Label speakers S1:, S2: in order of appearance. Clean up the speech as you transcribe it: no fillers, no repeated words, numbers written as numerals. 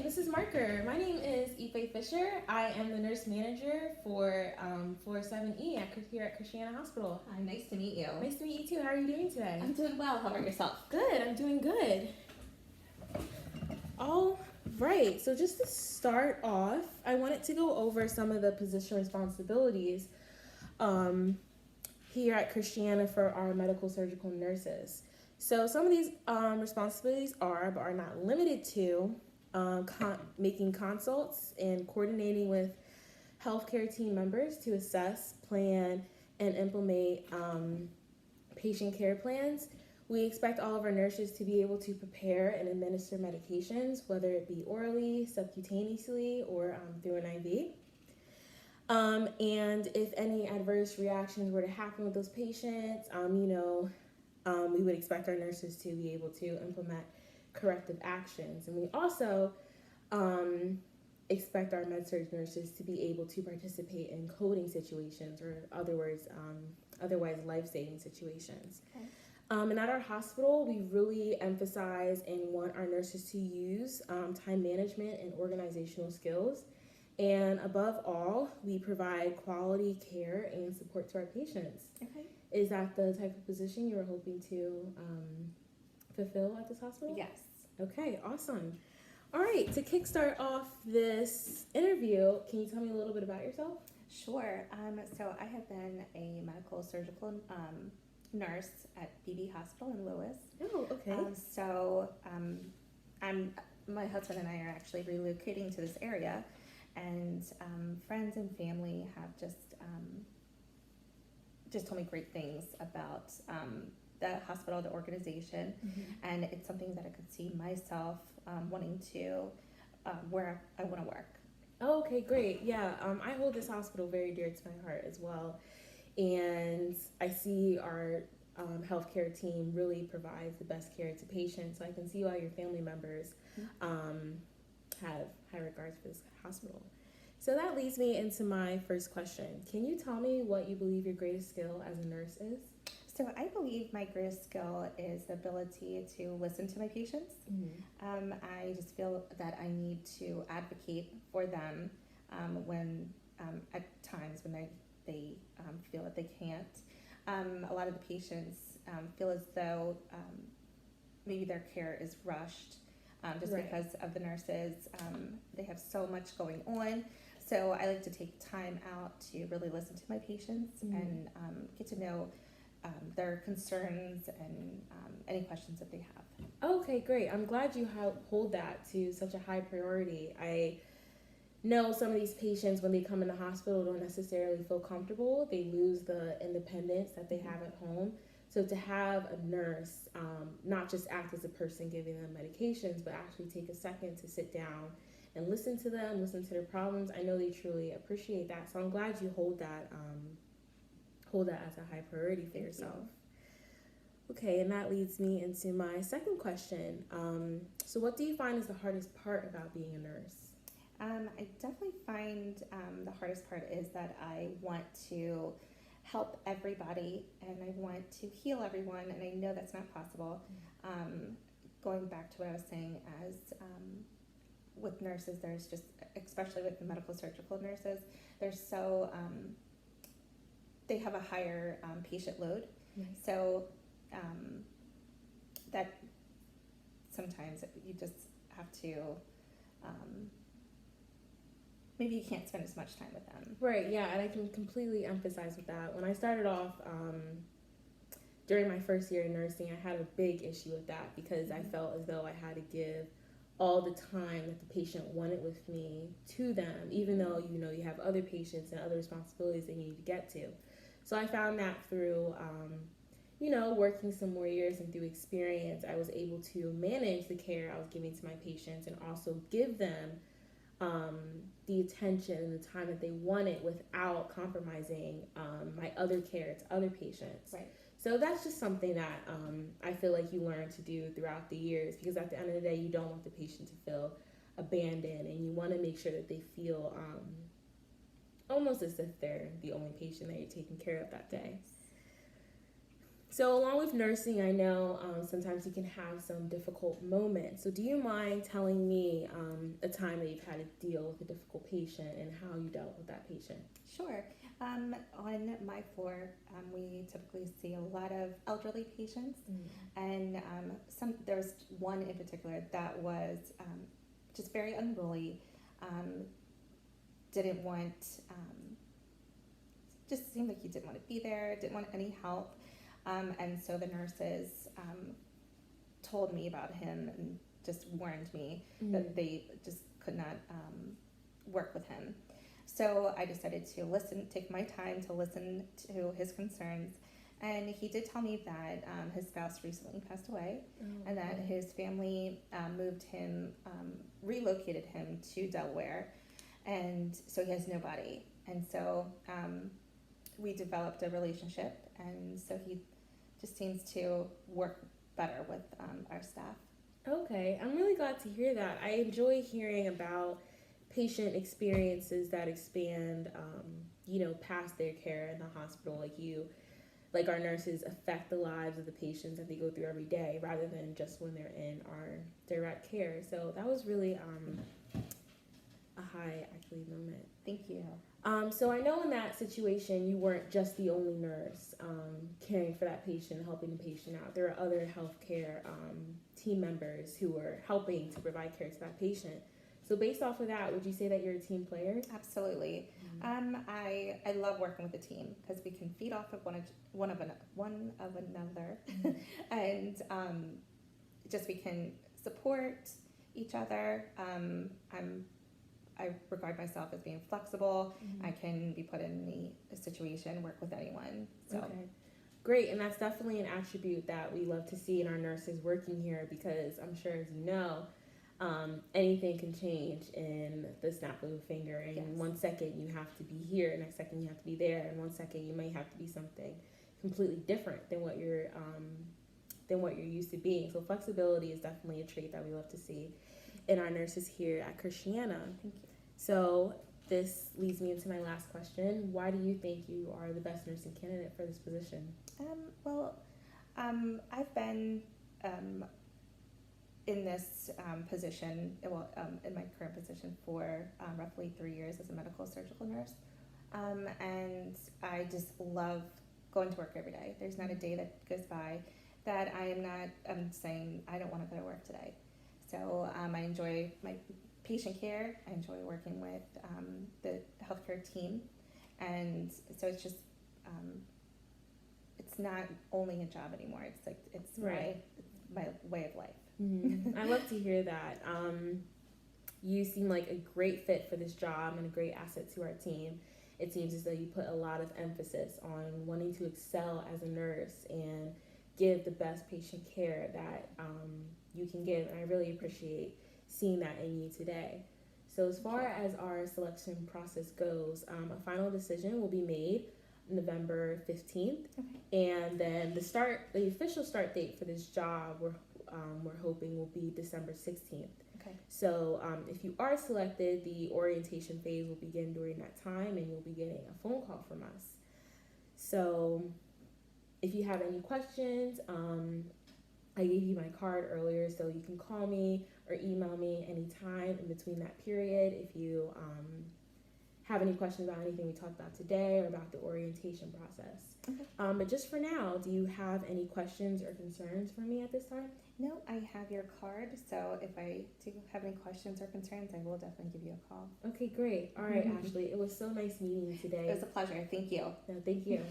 S1: this is Marker. My name is Ife Fisher. I am the nurse manager for 7E here at Christiana Hospital.
S2: Hi, nice to meet you.
S1: Nice to meet you too. How are you doing today?
S2: I'm doing well. How about yourself?
S1: Good. I'm doing good. All right. So just to start off, I wanted to go over some of the position responsibilities here at Christiana for our medical surgical nurses. So some of these responsibilities are, but are not limited to, making consults and coordinating with healthcare team members to assess, plan, and implement patient care plans. We expect all of our nurses to be able to prepare and administer medications, whether it be orally, subcutaneously, or through an IV. And if any adverse reactions were to happen with those patients, we would expect our nurses to be able to implement corrective actions. And we also expect our med-surg nurses to be able to participate in coding situations, or otherwise life-saving situations.
S2: Okay.
S1: And at our hospital, we really emphasize and want our nurses to use time management and organizational skills. And above all, we provide quality care and support to our patients.
S2: Okay.
S1: Is that the type of position you were hoping to fulfill at this hospital?
S2: Yes.
S1: Okay, awesome. All right, to kickstart off this interview, can you tell me a little bit about yourself?
S2: Sure. So I have been a medical surgical nurse at BB Hospital in Lewis.
S1: Oh, okay.
S2: My husband and I are actually relocating to this area, and friends and family have just told me great things about the hospital, the organization, and it's something that I could see myself wanting to where I want to work.
S1: Oh, okay, great. Yeah, I hold this hospital very dear to my heart as well, and I see our healthcare team really provides the best care to patients. So I can see why your family members have high regards for this hospital. So that leads me into my first question. Can you tell me what you believe your greatest skill as a nurse is?
S2: So I believe my greatest skill is the ability to listen to my patients. I just feel that I need to advocate for them when at times when they feel that they can't. A lot of the patients feel as though maybe their care is rushed just
S1: Right.
S2: because of the nurses. They have so much going on. So I like to take time out to really listen to my patients and get to know their concerns and any questions that they have.
S1: Okay, great. I'm glad you hold that to such a high priority. I know some of these patients, when they come in the hospital, don't necessarily feel comfortable. They lose the independence that they have at home. So to have a nurse not just act as a person giving them medications, but actually take a second to sit down and listen to them, listen to their problems, I know they truly appreciate that. So I'm glad you hold that as a high priority for yourself. Okay, and that leads me into my second question. So what do you find is the hardest part about being a nurse?
S2: I definitely find the hardest part is that I want to help everybody and I want to heal everyone, and I know that's not possible. Going back to what I was saying, as with nurses, there's just, especially with the medical surgical nurses, they're so they have a higher patient load. So that sometimes you just have to maybe you can't spend as much time with them.
S1: Right, yeah, and I can completely empathize with that. When I started off during my first year in nursing, I had a big issue with that because I felt as though I had to give all the time that the patient wanted with me to them, even though you have other patients and other responsibilities that you need to get to. So I found that through working some more years and through experience, I was able to manage the care I was giving to my patients and also give them the attention and the time that they wanted without compromising my other care to other patients.
S2: Right.
S1: So that's just something that I feel like you learn to do throughout the years, because at the end of the day, you don't want the patient to feel abandoned, and you want to make sure that they feel almost as if they're the only patient that you're taking care of that day. So, along with nursing, I know sometimes you can have some difficult moments. So, do you mind telling me a time that you've had to deal with a difficult patient and how you dealt with that patient?
S2: Sure. On my floor, we typically see a lot of elderly patients, and there was one in particular that was just very unruly. Didn't want, just seemed like he didn't want to be there. Didn't want any help, and so the nurses told me about him and just warned me that they just could not work with him. So I decided to take my time to listen to his concerns. And he did tell me that his spouse recently passed away, and that his family relocated him to Delaware. And so he has nobody. And so we developed a relationship, and so he just seems to work better with our staff.
S1: Okay, I'm really glad to hear that. I enjoy hearing about patient experiences that expand, past their care in the hospital. Like our nurses affect the lives of the patients that they go through every day rather than just when they're in our direct care. So that was really a high, actually, moment.
S2: Thank you.
S1: So I know in that situation, you weren't just the only nurse caring for that patient, helping the patient out. There are other healthcare team members who were helping to provide care to that patient. So based off of that, would you say that you're a team player?
S2: Absolutely. I love working with a team because we can feed off of one of another, and just we can support each other. I regard myself as being flexible. I can be put in any situation, work with anyone. So.
S1: Okay. Great, and that's definitely an attribute that we love to see in our nurses working here, because I'm sure, as you know, anything can change in the snap of a finger. And
S2: Yes.
S1: in 1 second you have to be here, next second you have to be there, and 1 second you might have to be something completely different than what you're used to being. So flexibility is definitely a trait that we love to see in our nurses here at Christiana.
S2: Thank you.
S1: So this leads me into my last question. Why do you think you are the best nursing candidate for this position?
S2: I've been in this position, in my current position for roughly 3 years as a medical surgical nurse. And I just love going to work every day. There's not a day that goes by that I'm saying I don't want to go to work today. So I enjoy my patient care. I enjoy working with the healthcare team. And so it's just, it's not only a job anymore. It's like, it's
S1: Right.
S2: my way of life.
S1: I love to hear that. You seem like a great fit for this job and a great asset to our team. It seems as though you put a lot of emphasis on wanting to excel as a nurse and give the best patient care that you can give. And I really appreciate seeing that in you today. So as far as our selection process goes, a final decision will be made November 15th.
S2: Okay.
S1: And then the official start date for this job, we're hoping will be December 16th.
S2: Okay.
S1: So if you are selected, the orientation phase will begin during that time, and you'll be getting a phone call from us. So if you have any questions, I gave you my card earlier, so you can call me or email me anytime in between that period if you have any questions about anything we talked about today or about the orientation process.
S2: Okay.
S1: But just for now, do you have any questions or concerns for me at this time?
S2: No, I have your card, so if I do have any questions or concerns, I will definitely give you a call.
S1: Okay, great. All right, Ashley. It was so nice meeting you today.
S2: It was a pleasure. Thank you.
S1: No, thank you.